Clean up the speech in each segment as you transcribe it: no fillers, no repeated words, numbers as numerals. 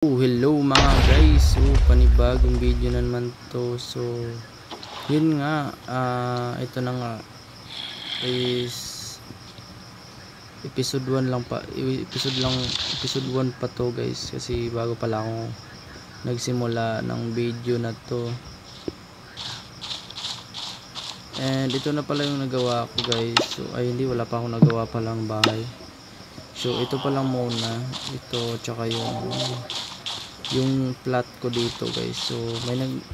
Hello mga guys, so panibagong video na naman to. So yun nga, ito na nga is episode 1 lang pa, episode 1 pa to guys, kasi bago pala ako nagsimula ng video na to. And ito na pala yung nagawa ko guys. So ay hindi, wala pa akong nagawa palang bahay. So ito pa lang muna, ito tsaka yung plot ko dito guys. So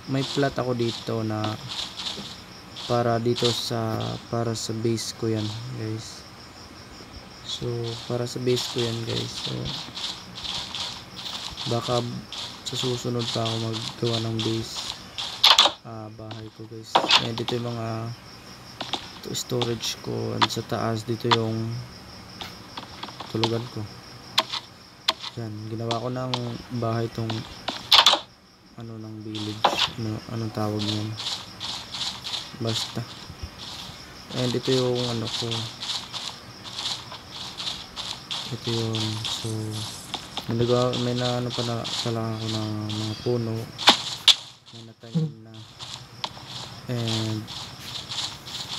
may plot ako dito na para sa base ko yan guys. So para sa base ko yan guys. So baka sa susunod pa ako maggawa ng base bahay ko guys. And dito yung mga storage ko, and sa taas dito yung tulugan ko. Yan, ginawa ko ng bahay tong ng village, anong tawag niyan, basta. And ito yung ko, ito yun. So may na pala ako ng mga puno, may natanim na, and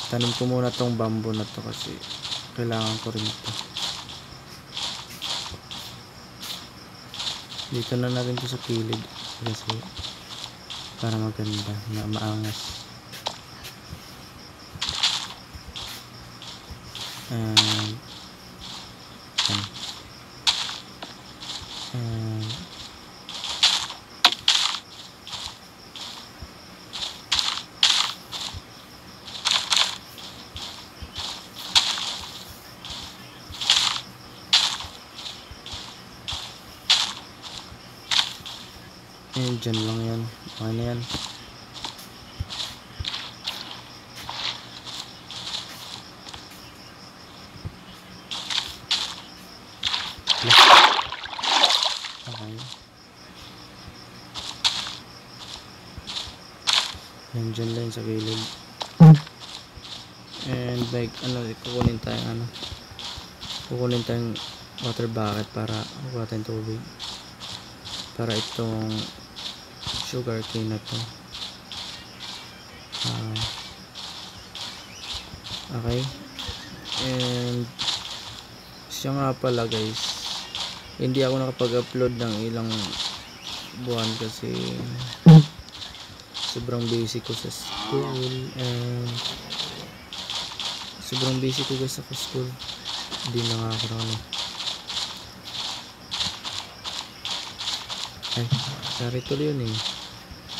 tanim ko muna tong bamboo na to kasi kailangan ko rin ito. Dito na natin to sa kilid kasi para maganda na maangas. And dyan lang yan, okay na yan. Okay, yan dyan lang sa gilid. And like kukunin tayong water bucket para kukuha tayong tubig para itong sugar cane na to. Okay, and siya nga pala guys, hindi ako nakapag-upload ng ilang buwan kasi sobrang busy ko sa school, and sobrang busy ko guys sa school, hindi na nga ako ay, sorry tuloy yun eh.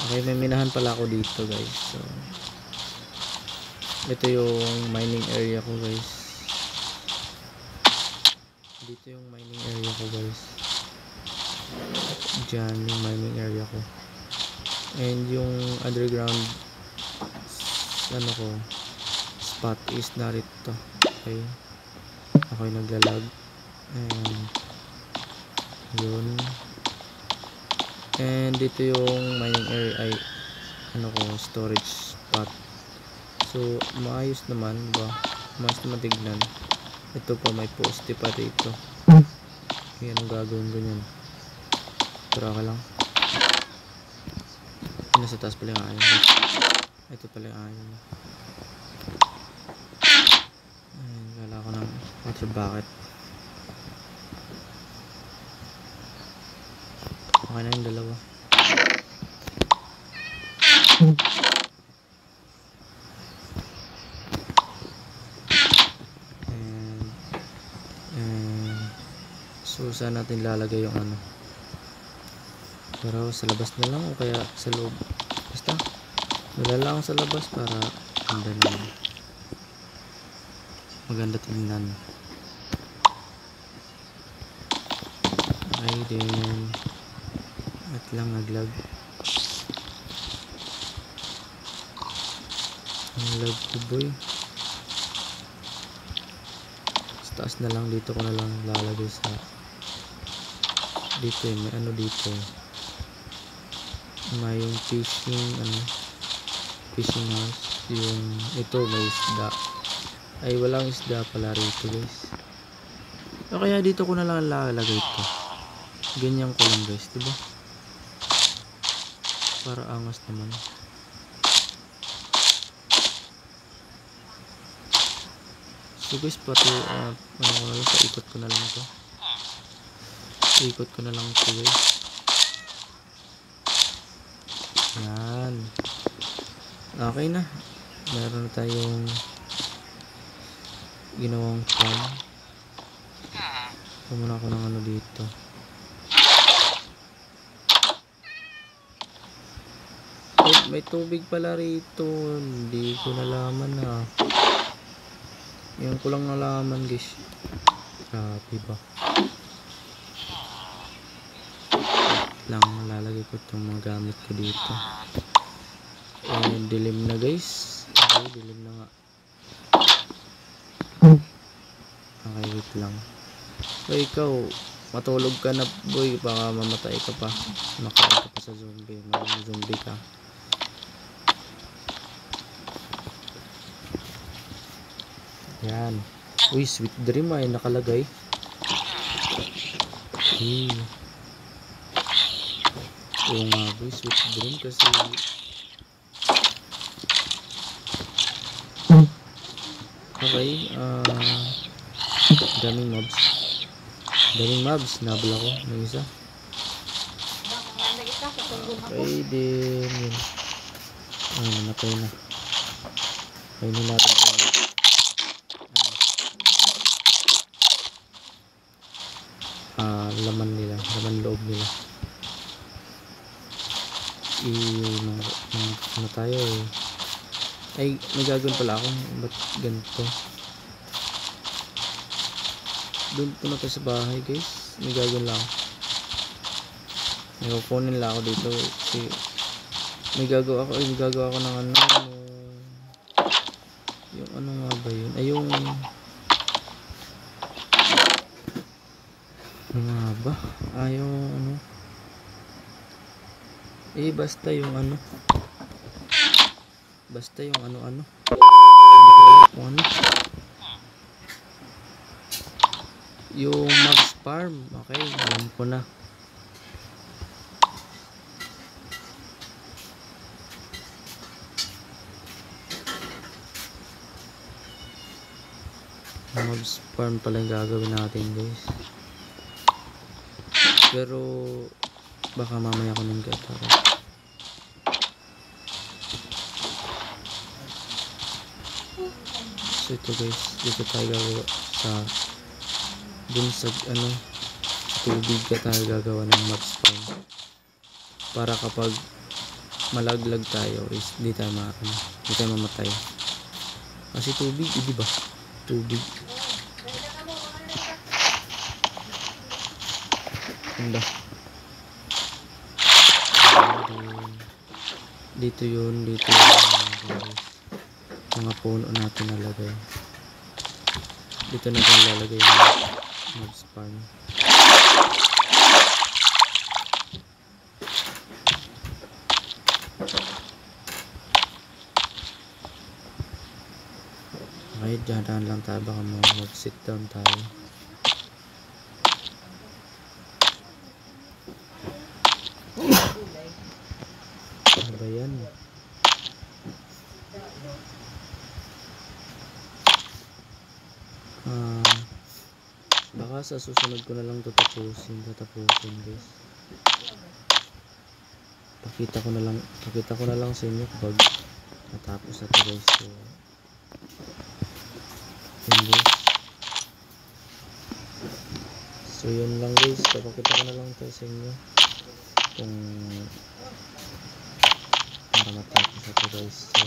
Okay, may minahan pala ako dito guys. So ito yung mining area ko guys. Dito yung mining area ko guys. Diyan yung mining area ko. And yung underground spot is narito. Okay, ako'y naglalag. And yun. And dito yung mining area ay storage spot. So maayos naman ba? Maayos naman tignan. Ito pa, may poste pa dito. Yan ang gagawin ko niyan. Tara ka lang. Nasa taas pala yung ayaw. Ito pala yung ayaw. Ayan, wala ko ng water bucket. Okay na yung dalawa. So saan natin lalagay yung pero sa labas na lang o kaya sa loob, basta nilalang sa labas para maganda tingnan. Okay din. At lang naglag. Ang lag ko boy. Sa taas na lang, dito ko na lang lalagay sa dito may dito. May yung fishing house. Yung ito may isda. Ay walang isda pala rito guys. O kaya dito ko na lang lalagay ito. Ganyan ko lang guys, diba? Para angas naman. So guys, pati paikot ko na lang to. Ikot ko na lang to guys. Yan. Okay na. Meron na tayong ginawang farm. Muna ako ng ano dito. May tubig pala rito. Hindi ko nalaman na. Yan ko lang nalaman guys. Grabe ba? Lang lalagay ko itong mga gamit ko dito. Dilim na guys. Okay, dilim na nga. Okay, wait lang. So ikaw, matulog ka na boy, baka mamatay ka pa. Makain ka pa sa zombie. Maraming zombie ka. Yan. Uy, sweet dream ay nakalagay. Oo nga boy, sweet dream kasi okay, daming mobs, nabla ko ng isa. Okay din yun. Namatay na. Kainin natin laman loob nila. Ano tayo eh. Ay, may gagawin pala ako. Ba't ganito? Doon po na tayo sa bahay guys. May gagawin lang. May kukunin lang ako dito. Kasi may gagawa ako ng ano. Yung ano nga ba yun? Ay, yung ano nga ba? Yung ano. Basta yung ano. Basta yung ano-ano. Yung Mobs Farm. Okay, alam ko na. Mobs Farm pala yung gagawin natin guys. Pero baka mamaya ko nang gagawin. So ito guys, dito tayo gagawa sa dun sa ano, tubig ka tayo gagawa ng Mobs Farm para kapag malaglag tayo is di tayo mamatay kasi tubig, di ba? Tubig ganda. Dito yun mga puno natin nalagay. Dito natin lalagay yung Mobs Farm. Okay, dyan lang tayo, baka mag-sit down tayo. Ano ba yan? Baka sa susunod ko na lang ito tatapusin guys. Pakita ko na lang sa inyo kapag natapos na ito guys. So yun guys. So yun lang guys, papakita ko na lang ito sa inyo kung para matapos na ito guys. So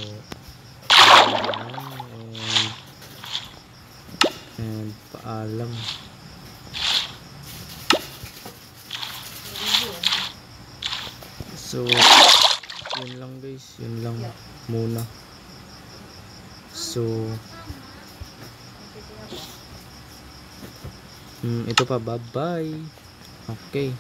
and paalam. So yun lang guys, yun lang muna. So ito pa, bye bye. Okay.